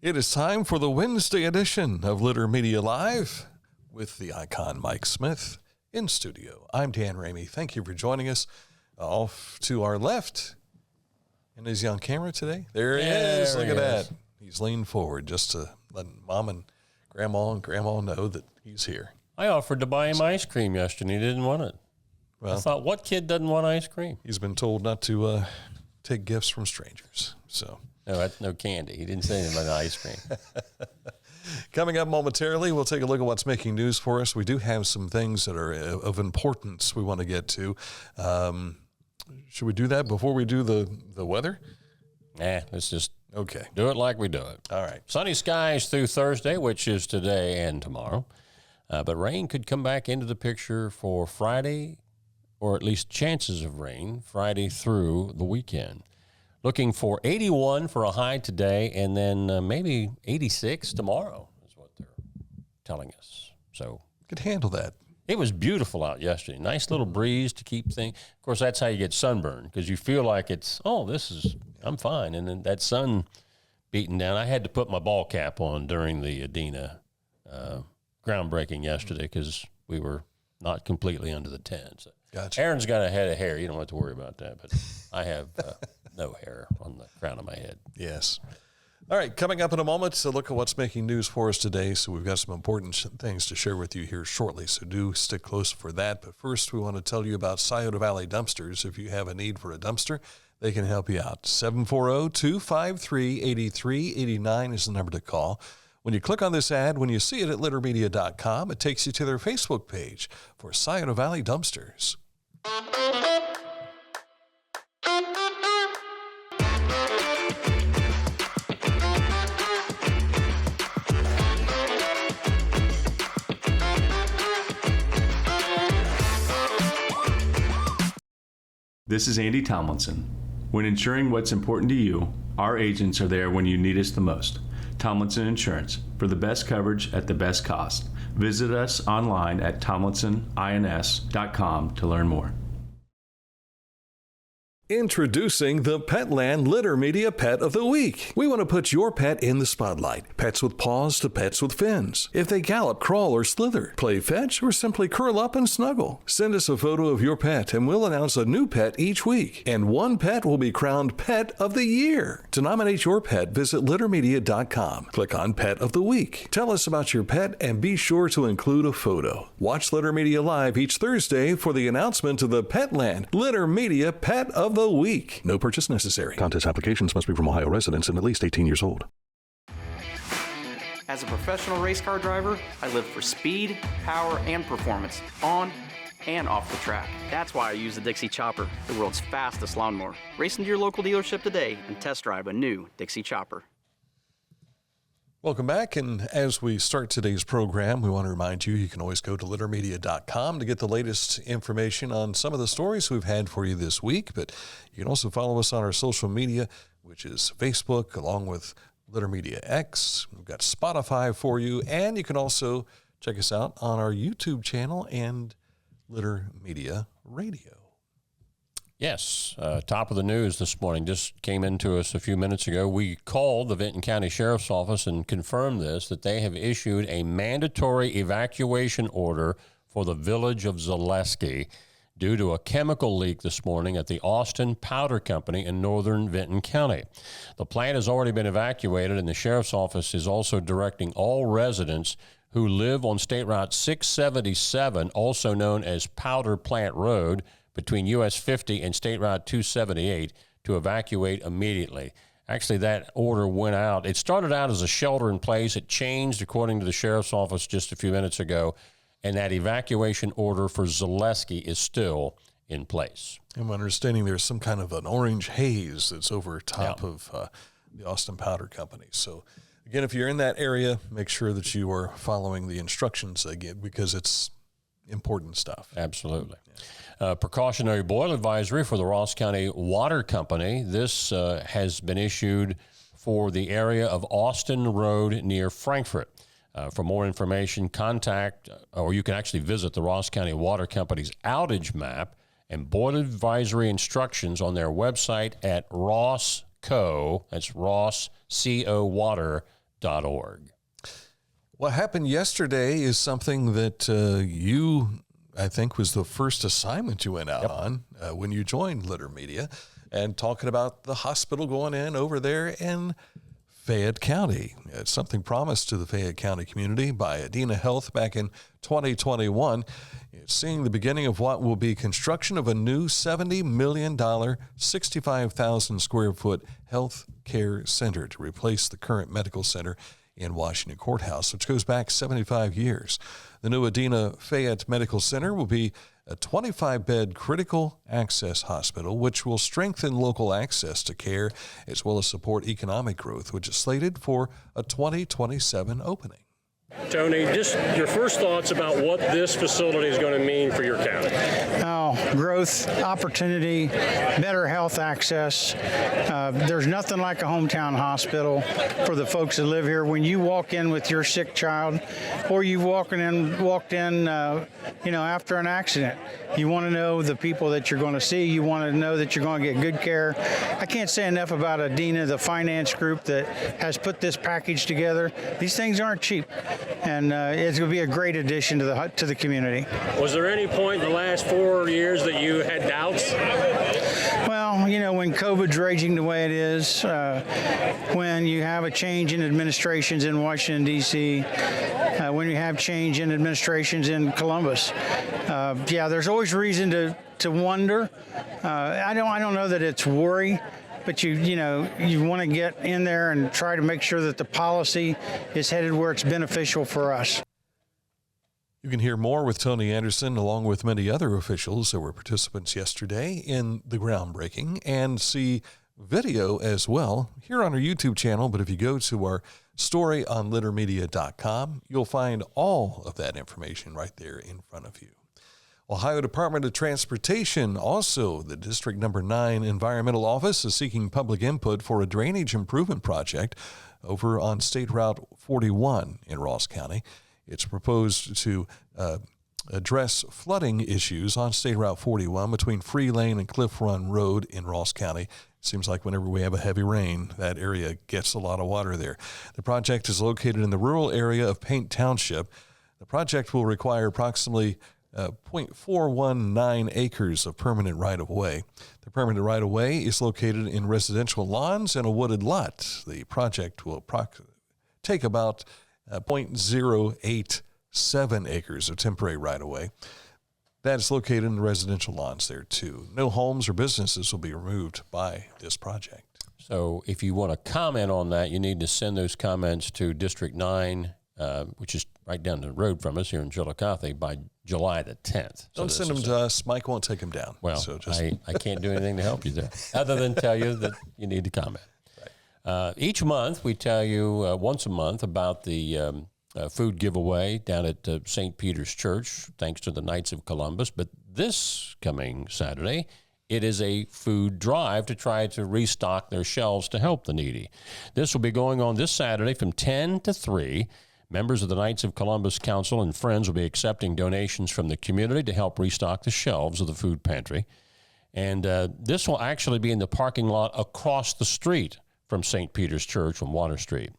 It is time for the Wednesday edition of Litter Media Live with the icon Mike Smith in studio. I'm Dan Ramey. Thank you for joining us. Off to our left, and is he on camera today? There he is. Look at that. He's leaned forward just to let Mom and Grandma know that he's here. I offered to buy him ice cream yesterday, and he didn't want it. Well, I thought, what kid doesn't want ice cream? He's been told not to take gifts from strangers. So no, that's no candy. He didn't say anything about ice cream. Coming up momentarily, we'll take a look at what's making news for us. We do have some things that are of importance we want to get to. Should we do that before we do the weather? Let's just okay. Do it like we do it. All right. Sunny skies through Thursday, which is today and tomorrow. But rain could come back into the picture for Friday, or at least chances of rain, Friday through the weekend. Looking for 81 for a high today, and then maybe 86 tomorrow is what they're telling us. So could handle that. It was beautiful out yesterday. Nice little breeze to keep things. Of course, that's how you get sunburn, because you feel like I'm fine. And then that sun beating down. I had to put my ball cap on during the Adena groundbreaking yesterday because we were not completely under the tent. So gotcha. Aaron's got a head of hair. You don't have to worry about that. But I have no hair on the crown of my head. Yes. All right, coming up in a moment to look at what's making news for us today. So we've got some important things to share with you here shortly, so do stick close for that. But first, we want to tell you about Scioto Valley Dumpsters. If you have a need for a dumpster, they can help you out. 740-253-8389 is the number to call. When you click on this ad, when you see it at littermedia.com, it takes you to their Facebook page for Scioto Valley Dumpsters. This is Andy Tomlinson. When ensuring what's important to you, our agents are there when you need us the most. Tomlinson Insurance, for the best coverage at the best cost. Visit us online at tomlinsonins.com to learn more. Introducing the Petland Litter Media Pet of the Week. We want to put your pet in the spotlight. Pets with paws to pets with fins. If they gallop, crawl, or slither, play fetch, or simply curl up and snuggle. Send us a photo of your pet and we'll announce a new pet each week. And one pet will be crowned Pet of the Year. To nominate your pet, visit littermedia.com. Click on Pet of the Week. Tell us about your pet and be sure to include a photo. Watch Litter Media Live each Thursday for the announcement of the Petland Litter Media Pet of the Week. No purchase necessary. Contest applications must be from Ohio residents and at least 18 years old. As a professional race car driver, I live for speed, power, and performance on and off the track. That's why I use the Dixie Chopper, the world's fastest lawnmower. Race into your local dealership today and test drive a new Dixie Chopper. Welcome back, and as we start today's program, we want to remind you can always go to littermedia.com to get the latest information on some of the stories we've had for you this week, but you can also follow us on our social media, which is Facebook, along with Litter Media X. We've got Spotify for you, and you can also check us out on our YouTube channel and Litter Media Radio. Yes, top of the news this morning just came into us a few minutes ago. We called the Vinton County Sheriff's Office and confirmed this, that they have issued a mandatory evacuation order for the village of Zaleski due to a chemical leak this morning at the Austin Powder Company in northern Vinton County. The plant has already been evacuated, and the Sheriff's Office is also directing all residents who live on State Route 677, also known as Powder Plant Road, between US 50 and State Route 278 to evacuate immediately. Actually, that order went out. It started out as a shelter in place. It changed, according to the Sheriff's Office just a few minutes ago, and that evacuation order for Zaleski is still in place. I'm understanding there's some kind of an orange haze that's over top of the Austin Powder Company. So, again, if you're in that area, make sure that you are following the instructions again, because it's important stuff. Absolutely. Precautionary boil advisory for the Ross County Water Company. This has been issued for the area of Austin Road near Frankfort. For more information, contact, or you can actually visit the Ross County Water Company's outage map and boil advisory instructions on their website at rossco, that's rosscowater.com. ODOT.org. What happened yesterday is something that I think, was the first assignment you went out on when you joined Litter Media, and talking about the hospital going in over there in Fayette County. It's something promised to the Fayette County community by Adena Health back in 2021. It's seeing the beginning of what will be construction of a new $70 million, 65,000 square foot health care center to replace the current medical center in Washington Courthouse, which goes back 75 years. The new Adena Fayette Medical Center will be a 25-bed critical access hospital, which will strengthen local access to care as well as support economic growth, which is slated for a 2027 opening. Tony, just your first thoughts about what this facility is going to mean for your county. Growth, opportunity, better health access. There's nothing like a hometown hospital for the folks that live here. When you walk in with your sick child, or you walked in, after an accident, you want to know the people that you're going to see. You want to know that you're going to get good care. I can't say enough about Adena, the finance group that has put this package together. These things aren't cheap, and it's going to be a great addition to the community. Was there any point in the last 4 years that you had doubts? Well, when COVID's raging the way it is, when you have a change in administrations in Washington, D.C., when you have change in administrations in Columbus, there's always reason to wonder. I don't know that it's worry, but you want to get in there and try to make sure that the policy is headed where it's beneficial for us. You can hear more with Tony Anderson, along with many other officials that were participants yesterday in the groundbreaking, and see video as well here on our YouTube channel. But if you go to our story on littermedia.com, you'll find all of that information right there in front of you. Ohio Department of Transportation, also the District Number 9 Environmental Office, is seeking public input for a drainage improvement project over on State Route 41 in Ross County. It's proposed to address flooding issues on State Route 41 between Free Lane and Cliff Run Road in Ross County. It seems like whenever we have a heavy rain, that area gets a lot of water there. The project is located in the rural area of Paint Township. The project will require approximately 0.419 acres of permanent right-of-way. The permanent right-of-way is located in residential lawns and a wooded lot. The project will take about 0.087 acres of temporary right-of-way. That is located in the residential lawns there, too. No homes or businesses will be removed by this project. So if you want to comment on that, you need to send those comments to District 9, which is right down the road from us here in Chillicothe, by July the 10th. Don't send them to us. Mike won't take them down. Well, so I can't do anything to help you there, other than tell you that you need to comment. Each month, we tell you once a month about the food giveaway down at St. Peter's Church, thanks to the Knights of Columbus. But this coming Saturday, it is a food drive to try to restock their shelves to help the needy. This will be going on this Saturday from 10 to 3. Members of the Knights of Columbus Council and friends will be accepting donations from the community to help restock the shelves of the food pantry. And this will actually be in the parking lot across the street from St. Peter's Church on Water Street.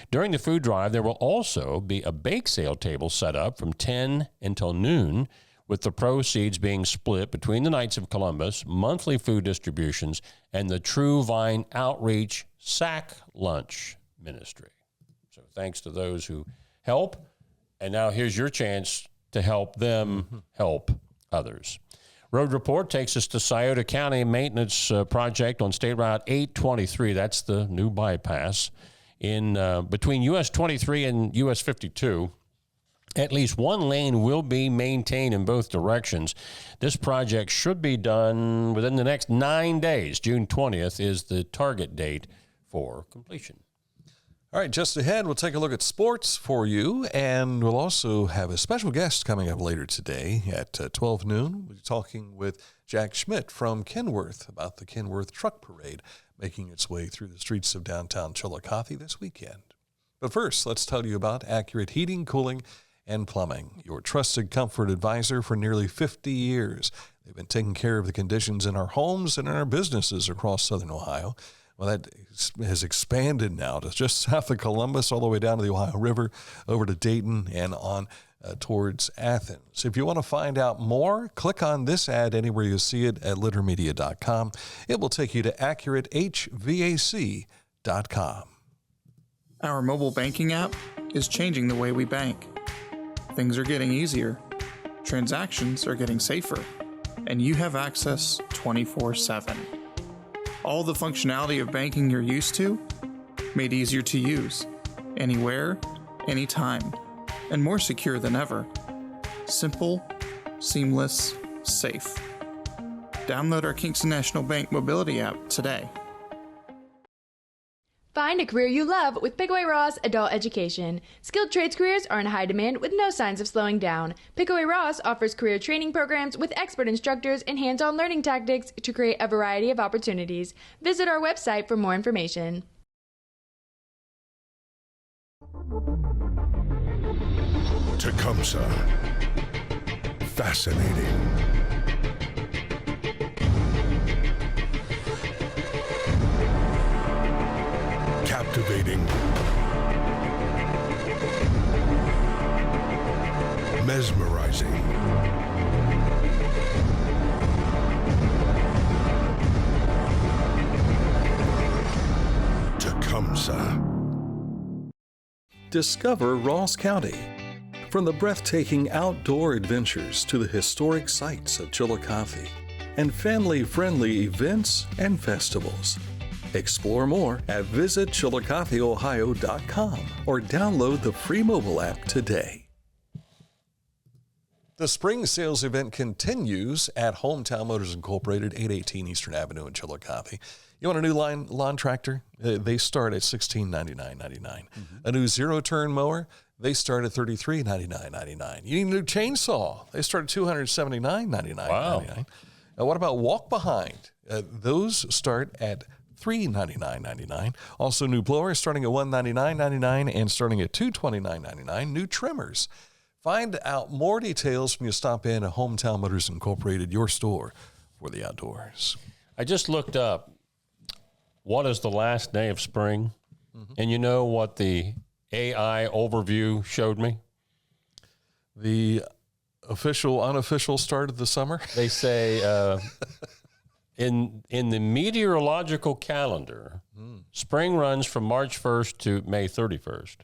During the food drive, there will also be a bake sale table set up from 10 until noon, with the proceeds being split between the Knights of Columbus, monthly food distributions, and the True Vine Outreach Sack Lunch Ministry. So thanks to those who help. And now here's your chance to help them help others. Road Report takes us to Scioto County maintenance project on State Route 823. That's the new bypass in between US 23 and US 52. At least one lane will be maintained in both directions. This project should be done within the next 9 days. June 20th is the target date for completion. All right, just ahead, we'll take a look at sports for you, and we'll also have a special guest coming up later today at 12 noon. We'll be talking with Jack Schmidt from Kenworth about the Kenworth Truck Parade making its way through the streets of downtown Chillicothe this weekend. But first, let's tell you about Accurate Heating, Cooling, and Plumbing, your trusted comfort advisor for nearly 50 years. They've been taking care of the conditions in our homes and in our businesses across southern Ohio. Well, that has expanded now to just south of Columbus, all the way down to the Ohio River, over to Dayton, and on towards Athens. If you want to find out more, click on this ad anywhere you see it at littermedia.com. It will take you to accuratehvac.com. Our mobile banking app is changing the way we bank. Things are getting easier, transactions are getting safer, and you have access 24/7. All the functionality of banking you're used to, made easier to use, anywhere, anytime, and more secure than ever. Simple, seamless, safe. Download our Kingston National Bank mobility app today. Find a career you love with Pickaway Ross Adult Education. Skilled trades careers are in high demand with no signs of slowing down. Pickaway Ross offers career training programs with expert instructors and hands-on learning tactics to create a variety of opportunities. Visit our website for more information. Tecumseh. Fascinating. Captivating. Mesmerizing. Tecumseh. Discover Ross County. From the breathtaking outdoor adventures to the historic sights of Chillicothe and family-friendly events and festivals. Explore more at visitchillicotheohio.com or download the free mobile app today. The spring sales event continues at Hometown Motors Incorporated, 818 Eastern Avenue in Chillicothe. You want a new lawn tractor? They start at $1699.99. A new zero-turn mower? They start at $3399.99. You need a new chainsaw? They start at $279.99. Wow. What about walk-behind? Those start at $399.99. Also, new blowers starting at $199.99 and starting at $229.99. New trimmers. Find out more details when you stop in at Hometown Motors Incorporated, your store for the outdoors. I just looked up what is the last day of spring, and you know what the AI overview showed me? The official, unofficial start of the summer? They say in the meteorological calendar, spring runs from March 1st to May 31st.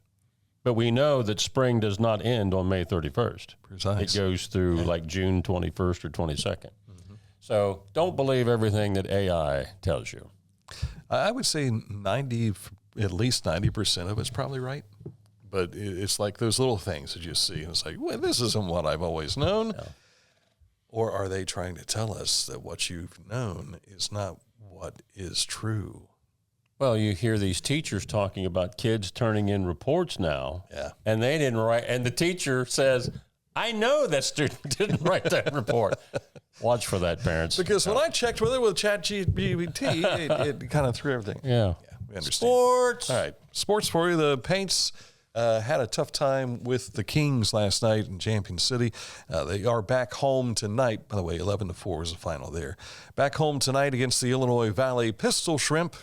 But we know that spring does not end on May 31st. Precise. It goes through like June 21st or 22nd. So don't believe everything that AI tells you. I would say at least 90% of it's probably right. But it's like those little things that you see, and it's like, well, this isn't what I've always known. No. Or are they trying to tell us that what you've known is not what is true? Well, you hear these teachers talking about kids turning in reports now, and they didn't write, and the teacher says, I know that student didn't write that report. Watch for that, parents. Because when I checked with it with ChatGPT, it kind of threw everything. Yeah. We understand. Sports. All right. Sports for you. The Paints had a tough time with the Kings last night in Champion City. They are back home tonight. By the way, 11-4 was the final there. Back home tonight against the Illinois Valley Pistol Shrimp.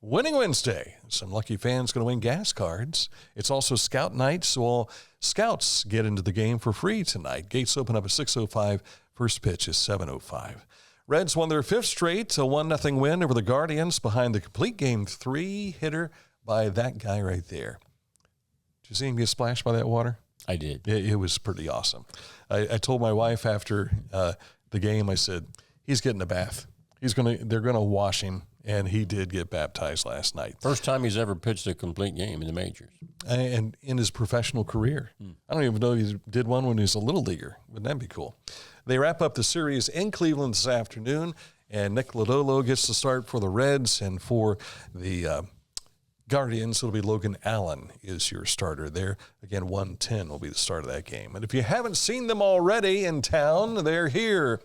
Winning Wednesday. Some lucky fans going to win gas cards. It's also Scout Night, so all Scouts get into the game for free tonight. Gates open up at 6:05. First pitch is 7:05. Reds won their fifth straight, a 1-0 win over the Guardians behind the complete game 3-hitter by that guy right there. Did you see him get splashed by that water? I did. It was pretty awesome. I told my wife after the game, I said, he's getting a bath. They're gonna wash him. And he did get baptized last night. First time he's ever pitched a complete game in the majors. And in his professional career. I don't even know if he did one when he was a little leaguer. Wouldn't that be cool? They wrap up the series in Cleveland this afternoon, and Nick Lodolo gets to start for the Reds, and for the Guardians, it'll be Logan Allen is your starter there. Again, 1:10 will be the start of that game. And if you haven't seen them already in town, they're here.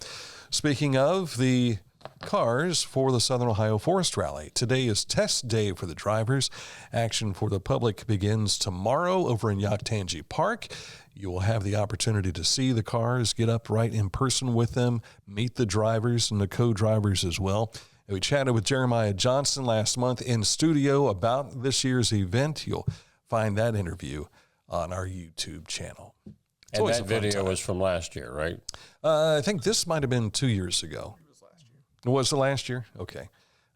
Speaking of the cars for the Southern Ohio Forest Rally. Today is test day for the drivers. Action for the public begins tomorrow over in Yaktangi Park. You will have the opportunity to see the cars, get up right in person with them, meet the drivers and the co-drivers as well. And we chatted with Jeremiah Johnson last month in studio about this year's event. You'll find that interview on our YouTube channel. It's and always that a fun video time. was from last year, right? I think this might have been 2 years ago. It was last year. Was it last year? Okay.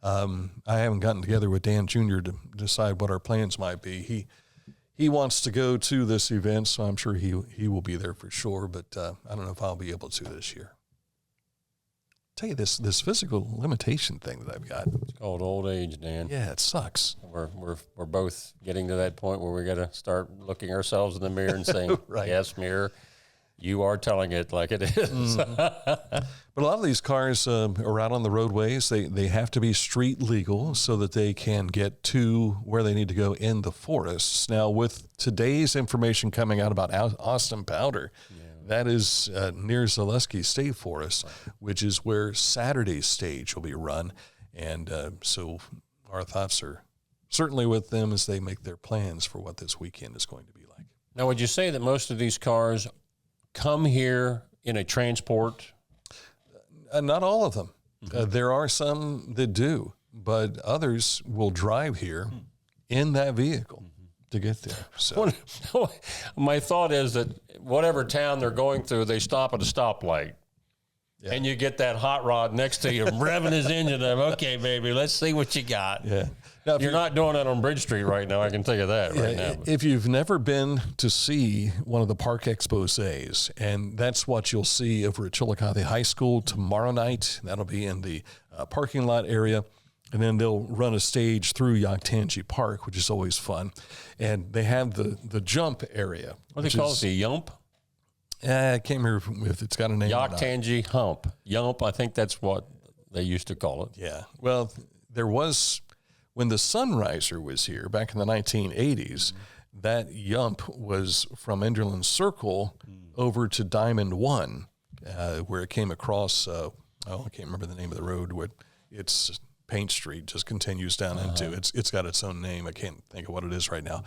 I haven't gotten together with Dan Jr. to decide what our plans might be. He wants to go to this event, so I'm sure he will be there for sure, but I don't know if I'll be able to this year. Tell you this physical limitation thing that I've got. It's called old age, Dan. Yeah, it sucks. We're both getting to that point where we got to start looking ourselves in the mirror and saying, Right. "Yes, mirror, you are telling it like it is." Mm-hmm. But a lot of these cars are out on the roadways. They have to be street legal so that they can get to where they need to go in the forests. Now, with today's information coming out about Austin Powder, that is near Zaleski State Forest, which is where Saturday's stage will be run. And so our thoughts are certainly with them as they make their plans for what this weekend is going to be like. Now, would you say that most of these cars come here in a transport? Not all of them. There are some that do, but others will drive here in that vehicle to get there. So My thought is that whatever town they're going through, they stop at a stoplight. Yeah. And you get that hot rod next to you revving his engine up. Okay, baby, let's see what you got. Yeah. Now, You're not doing that on Bridge Street right now. I can tell you that right now. If you've never been to see one of the park exposés, and that's what you'll see over at Chillicothe High School tomorrow night. That'll be in the parking lot area. And then they'll run a stage through Yaktangi Park, which is always fun. And they have the jump area. What do they call it? The Yump? I can't remember if it's got a name or not. Yaktangi Hump. Yump, I think that's what they used to call it. Yeah. Well, there was, when the Sunriser was here back in the 1980s, that Yump was from Enderlin Circle over to Diamond One, where it came across, I can't remember the name of the road, where it's Paint Street just continues down into. It's got its own name. I can't think of what it is right now.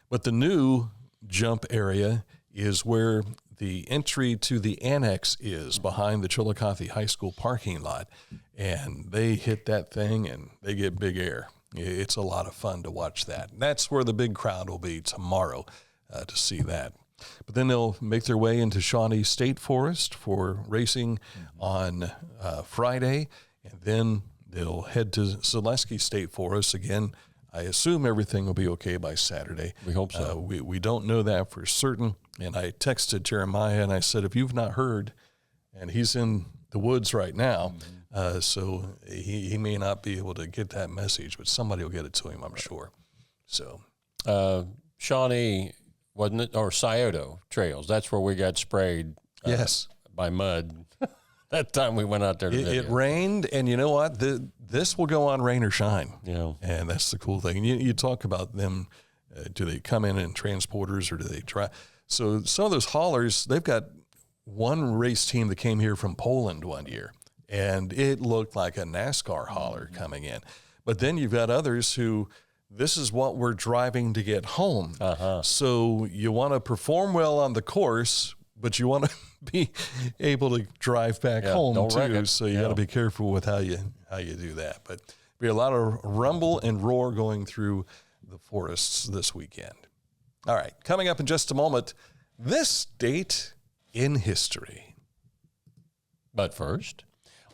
But the new jump area is where the entry to the annex is, behind the Chillicothe High School parking lot. And they hit that thing and they get big air. It's a lot of fun to watch that. That's where the big crowd will be tomorrow to see that. But then they'll make their way into Shawnee State Forest for racing on Friday. And then they'll head to Zaleski State Forest again. I assume everything will be okay by Saturday. We hope so. We don't know that for certain. And I texted Jeremiah and I said, if you've not heard, and he's in the woods right now, so he may not be able to get that message, but somebody will get it to him, I'm sure. So, Shawnee, wasn't it, or Scioto Trails? That's where we got sprayed. Yes, by mud. That time we went out there. It rained, and you know what? This will go on rain or shine. Yeah, and that's the cool thing. You talk about them. Do they come in transporters or do they try? So some of those haulers, they've got one race team that came here from Poland one year, and it looked like a NASCAR hauler coming in. But then you've got others who, this is what we're driving to get home. So you want to perform well on the course, but you want to be able to drive back home too. So you got to be careful with how you do that. But be a lot of rumble and roar going through the forests this weekend. All right, coming up in just a moment, this date in history. But first,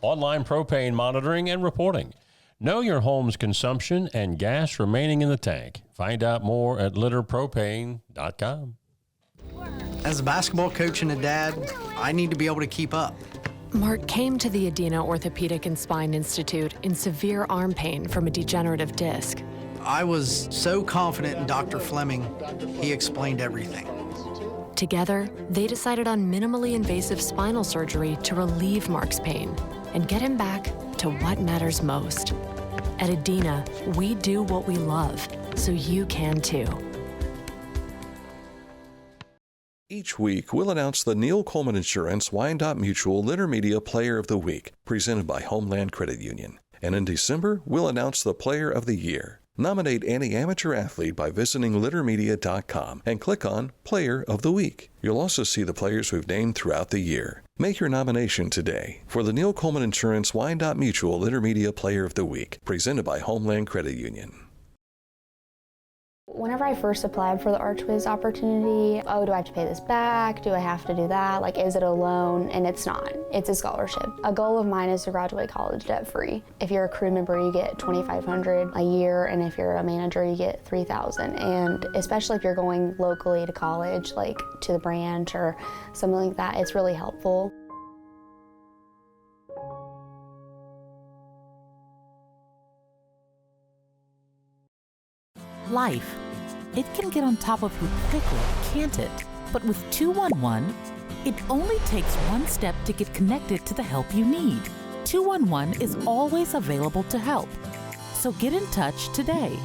online propane monitoring and reporting. Know your home's consumption and gas remaining in the tank. Find out more at litterpropane.com. As a basketball coach and a dad, I need to be able to keep up. Mark came to the Adena Orthopedic and Spine Institute in severe arm pain from a degenerative disc. I was so confident in Dr. Fleming, he explained everything. Together, they decided on minimally invasive spinal surgery to relieve Mark's pain and get him back to what matters most. At Adena, we do what we love, so you can too. Each week, we'll announce the Neil Coleman Insurance Wyandotte Mutual Litter Media Player of the Week, presented by Homeland Credit Union. And in December, we'll announce the Player of the Year. Nominate any amateur athlete by visiting littermedia.com and click on Player of the Week. You'll also see the players we've named throughout the year. Make your nomination today for the Neil Coleman Insurance Wyandotte Mutual Litter Media Player of the Week, presented by Homeland Credit Union. Whenever I first applied for the Archways opportunity, oh, do I have to pay this back? Do I have to do that? Like, is it a loan? And it's not. It's a scholarship. A goal of mine is to graduate college debt-free. If you're a crew member, you get $2,500 a year, and if you're a manager, you get $3,000. And especially if you're going locally to college, like to the branch or something like that, it's really helpful. Life. It can get on top of you quickly, can't it? But with 211, it only takes one step to get connected to the help you need. 211 is always available to help. So get in touch today.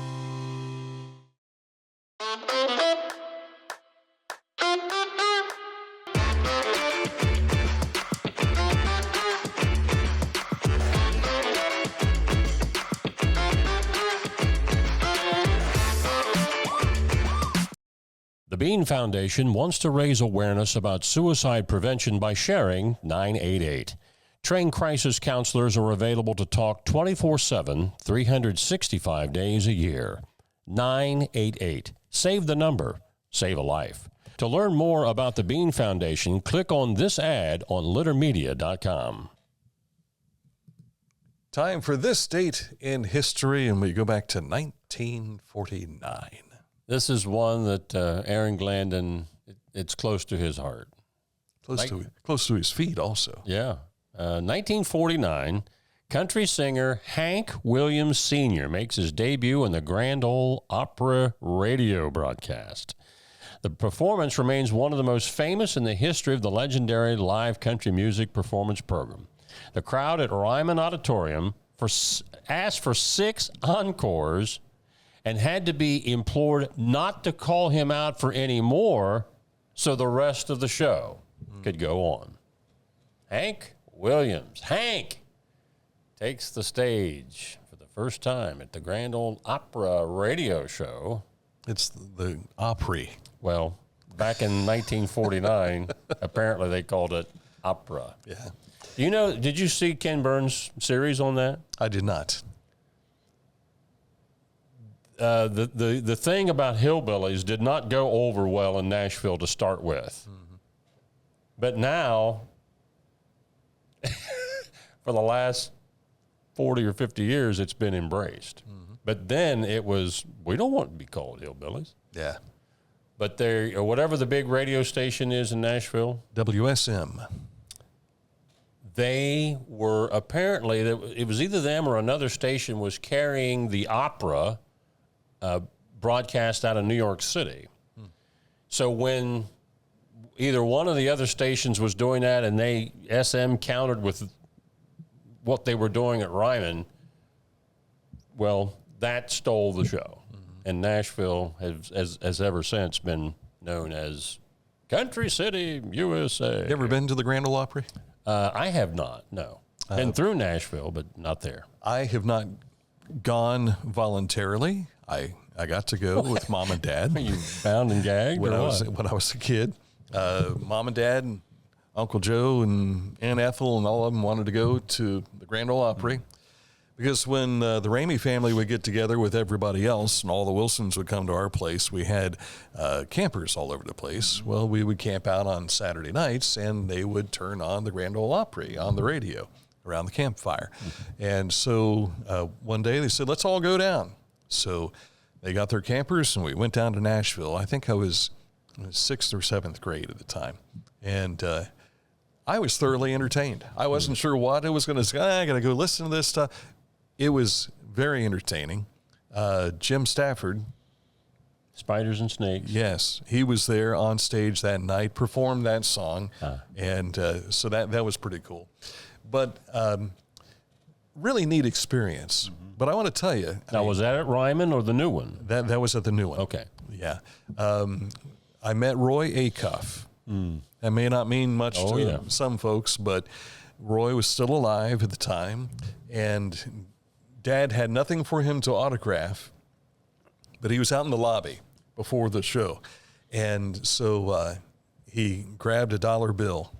The Bean Foundation wants to raise awareness about suicide prevention by sharing 988. Trained crisis counselors are available to talk 24/7, 365 days a year. 988. Save the number. Save a life. To learn more about the Bean Foundation, click on this ad on littermedia.com. Time for this date in history, and we go back to 1949. This is one that Aaron Glandon, it's close to his heart. Close to his feet also. Yeah. 1949, country singer Hank Williams Sr. makes his debut in the Grand Ole Opry radio broadcast. The performance remains one of the most famous in the history of the legendary live country music performance program. The crowd at Ryman Auditorium asked for 6 encores and had to be implored not to call him out for any more so the rest of the show could go on. Hank Williams. Hank takes the stage for the first time at the Grand Ole Opry radio show. It's the Opry. Well, back in 1949, apparently they called it opera. Yeah. You know, did you see Ken Burns' series on that? I did not. The thing about hillbillies did not go over well in Nashville to start with. Mm-hmm. But now, for the last 40 or 50 years, it's been embraced. Mm-hmm. But then it was, we don't want to be called hillbillies. Yeah. But they, or whatever the big radio station is in Nashville. WSM. They were apparently, it was either them or another station was carrying the opera broadcast out of New York City. So when either one of the other stations was doing that and SM countered with what they were doing at Ryman, well, that stole the show. Mm-hmm. And Nashville has ever since been known as Country City, USA. You ever been to the Grand Ole Opry? I have not, no. Been through Nashville, but not there. I have not gone voluntarily. I got to go with Mom and Dad. Are you bound and gagged when I was a kid. Mom and Dad and Uncle Joe and Aunt Ethel and all of them wanted to go to the Grand Ole Opry because when the Ramey family would get together with everybody else and all the Wilsons would come to our place, we had campers all over the place. Well, we would camp out on Saturday nights and they would turn on the Grand Ole Opry on the radio around the campfire. And so one day they said, let's all go down. So they got their campers and we went down to Nashville. I think I was in 6th or 7th grade at the time. And I was thoroughly entertained. I wasn't sure what it was going to say. I got to go listen to this stuff. It was very entertaining. Jim Stafford. Spiders and Snakes. Yes. He was there on stage that night, performed that song. And so that was pretty cool. But really neat experience. Mm-hmm. But I want to tell you. Now, was that at Ryman or the new one? That was at the new one. Okay. Yeah. I met Roy Acuff. That may not mean much to some folks, but Roy was still alive at the time, and Dad had nothing for him to autograph, but he was out in the lobby before the show. And so he grabbed a dollar bill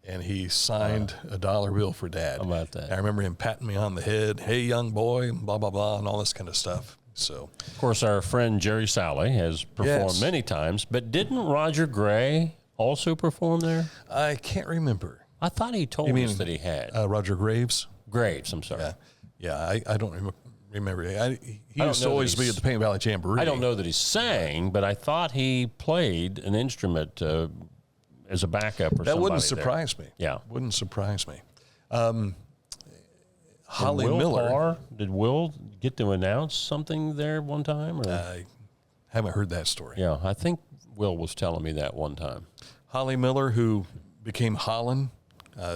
and he signed a dollar bill for Dad. How about that? I remember him patting me on the head, hey, young boy, blah, blah, blah, and all this kind of stuff. So, of course, our friend Jerry Salley has performed many times, but didn't Roger Gray also perform there? I can't remember. I thought he told us that he had. Roger Graves? Graves, I'm sorry. Yeah, I don't remember. He used to always be at the Paint Valley Jamboree. I don't know that he sang, but I thought he played an instrument as a backup or something. That wouldn't surprise me. Yeah. Wouldn't surprise me. Holly Will Miller. Parr, did Will get to announce something there one time? Or? I haven't heard that story. Yeah, I think Will was telling me that one time. Holly Miller, who became Holland,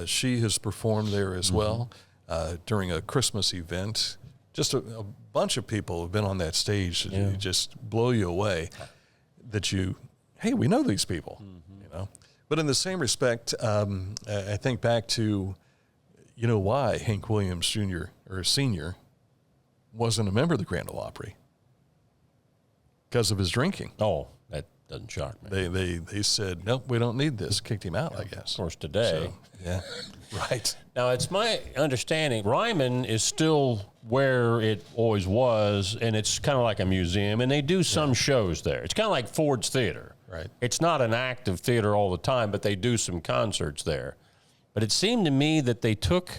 she has performed there as well during a Christmas event. Just a bunch of people have been on that stage that just blow you away. That hey, we know these people, you know. But in the same respect, I think back to, why Hank Williams Jr. or Sr. wasn't a member of the Grand Ole Opry. Because of his drinking. Oh, that doesn't shock me. They said, nope, we don't need this. Kicked him out, I guess. Of course, today. Yeah, right. Now, it's my understanding Ryman is still where it always was, and it's kind of like a museum, and they do some shows there. It's kind of like Ford's Theater. Right. It's not an active theater all the time, but they do some concerts there. But it seemed to me that they took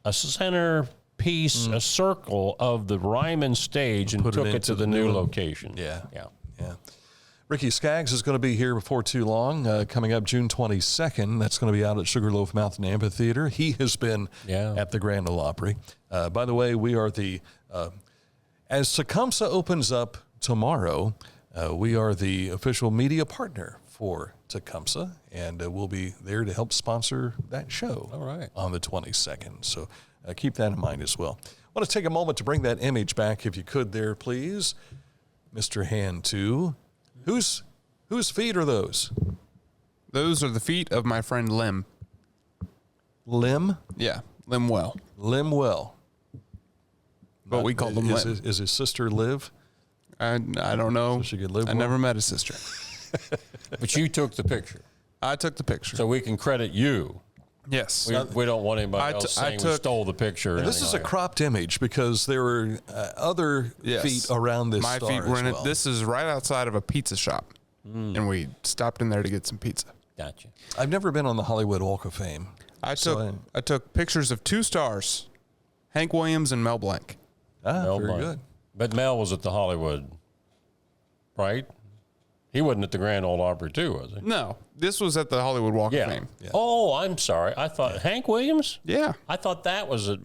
a center piece, a circle of the Ryman stage and took it to the new location. Yeah. Ricky Skaggs is going to be here before too long, coming up June 22nd. That's going to be out at Sugarloaf Mountain Amphitheater. He has been at the Grand Ole Opry. By the way, we are as Tecumseh opens up tomorrow, we are the official media partner for Tecumseh, and we'll be there to help sponsor that show on the 22nd. So keep that in mind as well. I want to take a moment to bring that image back, if you could there, please. Mr. Hand 2. Whose feet are those? Those are the feet of my friend Lim. Lim? Yeah, Limwell. Limwell. But we called him Lim. Is his sister Liv? I don't know. So she could live I never met his sister. But you took the picture. I took the picture. So we can credit you. Yes. We don't want anybody else saying we stole the picture. And this is a cropped image because there were other feet around this My star feet were in as well. it. This is right outside of a pizza shop. And we stopped in there to get some pizza. Gotcha. I've never been on the Hollywood Walk of Fame. I took pictures of two stars, Hank Williams and Mel Blanc. Mel Very Blanc. good. But Mel was at the Hollywood, right? He wasn't at the Grand Ole Opry, too, was he? No, this was at the Hollywood Walk of Fame. Yeah. Oh, I'm sorry. I thought Hank Williams? Yeah. I thought that was a.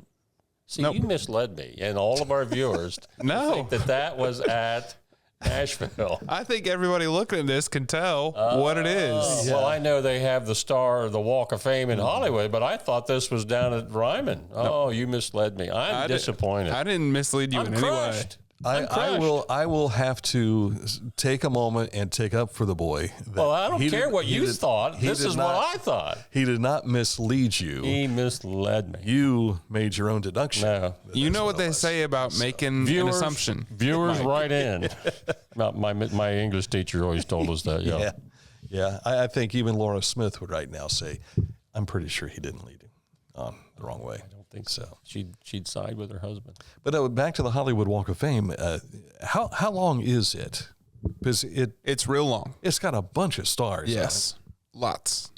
See, Nope. you misled me and all of our viewers. No. to think that was at Nashville. I think everybody looking at this can tell what it is. Well, I know they have the Walk of Fame in Hollywood, but I thought this was down at Ryman. Oh, you misled me. I'm disappointed. I didn't mislead you I'm in any way. crushed. I will have to take a moment and take up for the boy. Well, I don't care what you thought. This is what I thought. He did not mislead you. He misled me. You made your own deduction. No. You know what they say about making an assumption. Viewers write in. My English teacher always told us that. Yeah. I think even Laura Smith would right now say, I'm pretty sure he didn't lead him on the wrong way. I don't think so. She'd side with her husband. But back to the Hollywood Walk of Fame. How long is it? Because it's real long. It's got a bunch of stars. Yes, lots.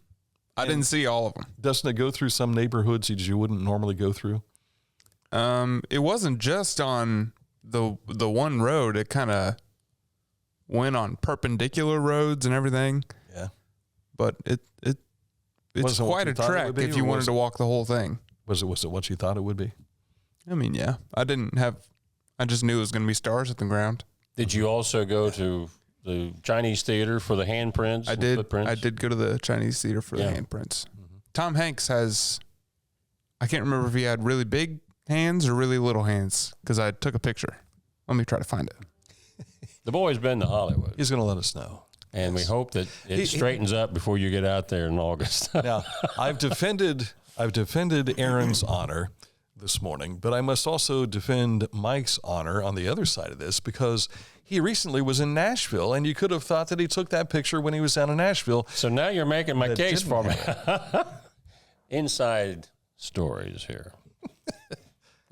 I didn't see all of them. Doesn't it go through some neighborhoods that you wouldn't normally go through? It wasn't just on the one road. It kind of went on perpendicular roads and everything. Yeah, but it's quite a trek if you wanted to walk the whole thing. Was it what you thought it would be? I mean, yeah. I just knew it was going to be stars at the ground. Did you also go to the Chinese theater for the handprints? I did. I did go to the Chinese theater for the handprints. Mm-hmm. Tom Hanks has, I can't remember if he had really big hands or really little hands because I took a picture. Let me try to find it. The boy's been to Hollywood. He's going to let us know. And we hope that it straightens up before you get out there in August. Now, I've defended Aaron's honor this morning, but I must also defend Mike's honor on the other side of this because he recently was in Nashville, and you could have thought that he took that picture when he was down in Nashville. So now you're making my case for me. Inside stories here.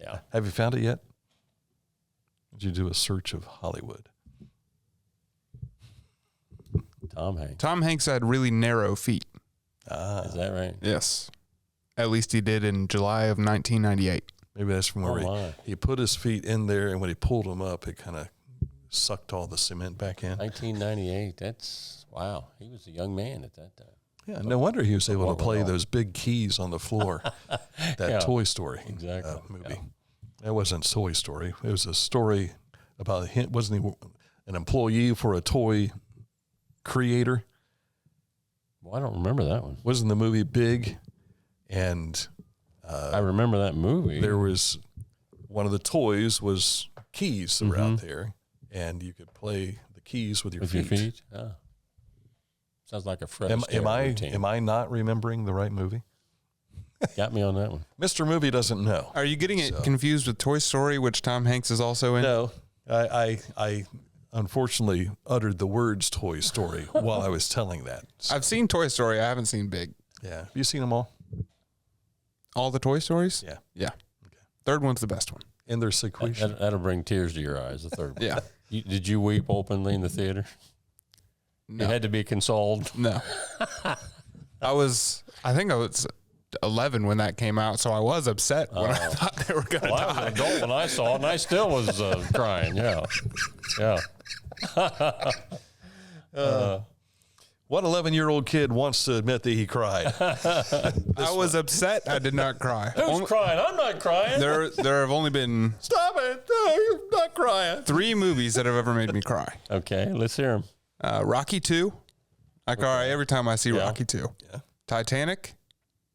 Yeah. Have you found it yet? Did you do a search of Hollywood? Tom Hanks. Tom Hanks had really narrow feet. Is that right? Yes. At least he did in July of 1998. Maybe that's from where he put his feet in there, and when he pulled them up, it kind of sucked all the cement back in. 1998. That's, wow. He was a young man at that time. Yeah, no wonder he was able to play those big keys on the floor. That Toy Story movie. Yeah. That wasn't Toy Story. It was a story about wasn't he an employee for a toy creator? Well, I don't remember that one. Wasn't the movie big? And I remember that movie. There was one of the toys was keys that were out there, and you could play the keys with your feet. Oh. Sounds like a fresh routine. Am I not remembering the right movie? Got me on that one. Mr. Movie doesn't know. Are you getting it confused with Toy Story, which Tom Hanks is also in? No. I unfortunately uttered the words Toy Story while I was telling that. So. I've seen Toy Story. I haven't seen Big. Yeah. Have you seen them all? All the Toy Stories? Yeah. Yeah. Okay. Third one's the best one. And their sequential. That'll bring tears to your eyes, the third one. Yeah. Did you weep openly in the theater? No. You had to be consoled? No. I think I was 11 when that came out, so I was upset when I thought they were going to die. I was an adult when I saw it, and I still was crying. Yeah. Yeah. What 11-year-old kid wants to admit that he cried? I was upset. I did not cry. Who's crying? I'm not crying. There have only been... Stop it. No, you're not crying. 3 movies that have ever made me cry. Okay, let's hear them. Rocky 2. I cry every time I see Rocky 2. Yeah. Titanic.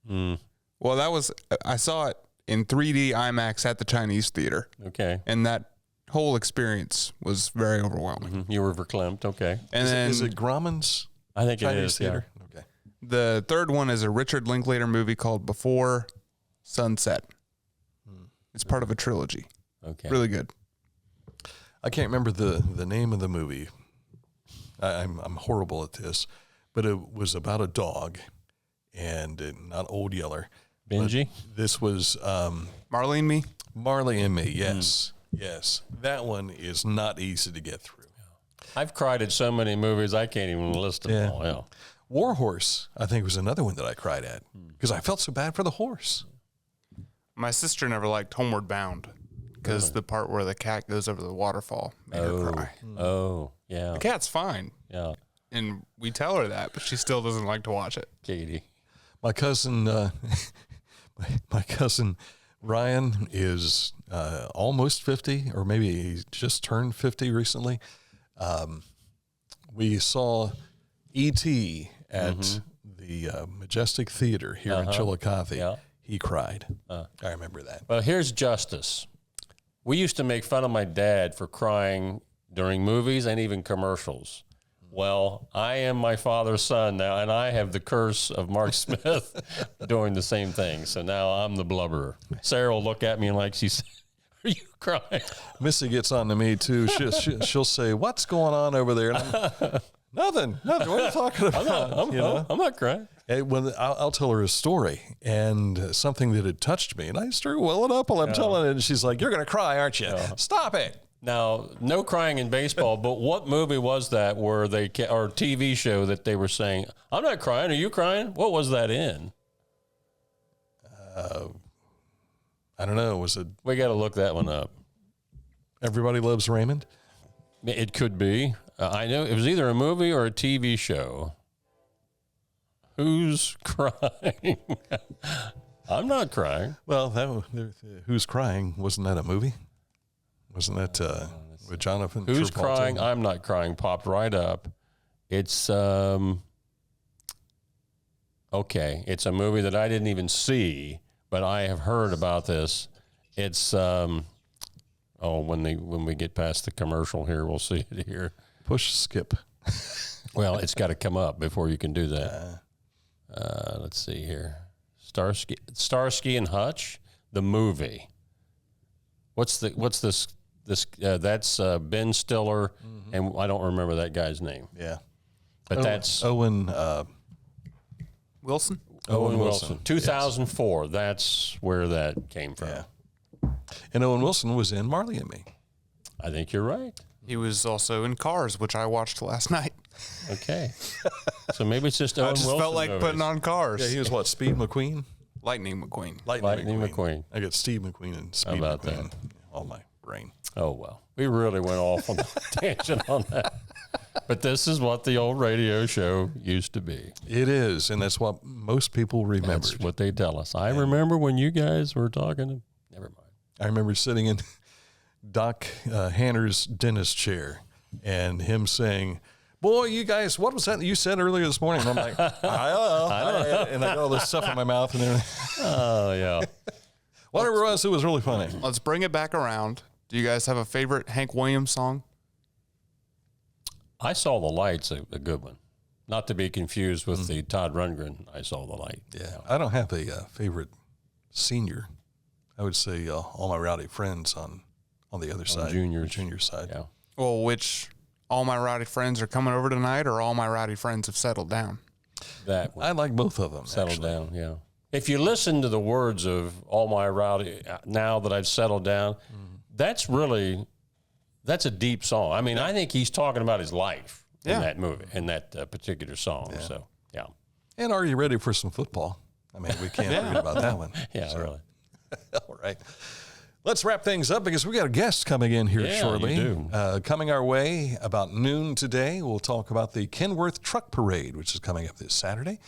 Well, I saw it in 3D IMAX at the Chinese theater. Okay. And that whole experience was very overwhelming. You were verklempt. Okay. And is it Grauman's? I think Chinese it is. theater. Yeah. Okay. The third one is a Richard Linklater movie called Before Sunset. It's part of a trilogy. Okay. Really good. I can't remember the name of the movie. I'm horrible at this, but it was about a dog, and not Old Yeller. Benji? This was Marley and Me? Marley and Me, yes. Yes. That one is not easy to get through. I've cried at so many movies, I can't even list them all. Yeah. War Horse, I think, was another one that I cried at because I felt so bad for the horse. My sister never liked Homeward Bound because the part where the cat goes over the waterfall made her cry. Oh, yeah. The cat's fine. Yeah. And we tell her that, but she still doesn't like to watch it. Katie. My cousin, my cousin Ryan is almost 50, or maybe he just turned 50 recently. We saw E.T. at the Majestic Theater here in Chillicothe. Yeah. He cried. I remember that. Well, here's justice. We used to make fun of my dad for crying during movies and even commercials. Well, I am my father's son now, and I have the curse of Mark Smith doing the same thing. So now I'm the blubberer. Sarah will look at me and like she said, "Are you crying?" Missy gets on to me too. She'll say, "What's going on over there?" And I'm, Nothing. What are you talking about? I'm not crying. I'll tell her a story and something that had touched me, and I start welling up while I'm telling it. And she's like, "You're going to cry, aren't you? Stop it." Now, no crying in baseball, but what movie was that where or TV show that they were saying, "I'm not crying. Are you crying?" What was that in? I don't know. Was it? We got to look that one up. Everybody Loves Raymond? It could be. I know it was either a movie or a TV show. Who's crying? I'm not crying. Well, Who's Crying? Wasn't that a movie? Wasn't that with Jonathan? Who's Travolta? Crying? I'm Not Crying popped right up. It's okay. It's a movie that I didn't even see, but I have heard about this. It's when we get past the commercial here, we'll see it here. Push skip. Well, it's got to come up before you can do that. Let's see here. Starsky and Hutch. the movie. What's this? That's Ben Stiller, and I don't remember that guy's name. Yeah. But that's Owen Wilson. Owen Wilson. 2004. Yes. That's where that came from. Yeah. And Owen Wilson was in Marley and Me. I think you're right. He was also in Cars, which I watched last night. Okay. So maybe it's just Owen I just Wilson felt like movies. putting on Cars. Yeah, he was what? Speed McQueen? Lightning McQueen. Lightning McQueen. I got Steve McQueen and Speed How about McQueen. that? All my brain. Oh, well. We really went off on a tangent on that. But this is what the old radio show used to be. It is, and that's what most people remember. That's what they tell us. I remember when you guys were talking. Never mind. I remember sitting in Doc Hanner's dentist chair and him saying, "Boy, you guys, what was that you said earlier this morning?" And I'm like, I don't know. And I got all this stuff in my mouth and everything. Oh, yeah. Whatever it was really funny. Let's bring it back around. Do you guys have a favorite Hank Williams song? I Saw the Light's a good one. Not to be confused with the Todd Rundgren I Saw the Light. Yeah, I don't have a favorite senior. I would say All My Rowdy Friends on the other side. Junior side. Yeah. Well, which All My Rowdy Friends Are Coming Over Tonight or All My Rowdy Friends Have Settled Down? That one. I like both of them. Settled down, yeah. If you listen to the words of All My Rowdy, Now That I've Settled Down, that's a deep song. I mean, I think he's talking about his life in that movie, in that particular song. Yeah. So, yeah. And are you ready for some football? I mean, we can't forget about that one. Yeah, really. All right. Let's wrap things up because we got a guest coming in here shortly. You do. Coming our way about noon today, we'll talk about the Kenworth Truck Parade, which is coming up this Saturday.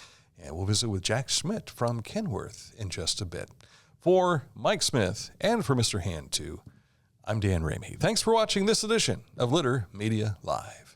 And we'll visit with Jack Schmidt from Kenworth in just a bit. For Mike Smith and for Mr. Hand, too, I'm Dan Ramey. Thanks for watching this edition of Litter Media Live.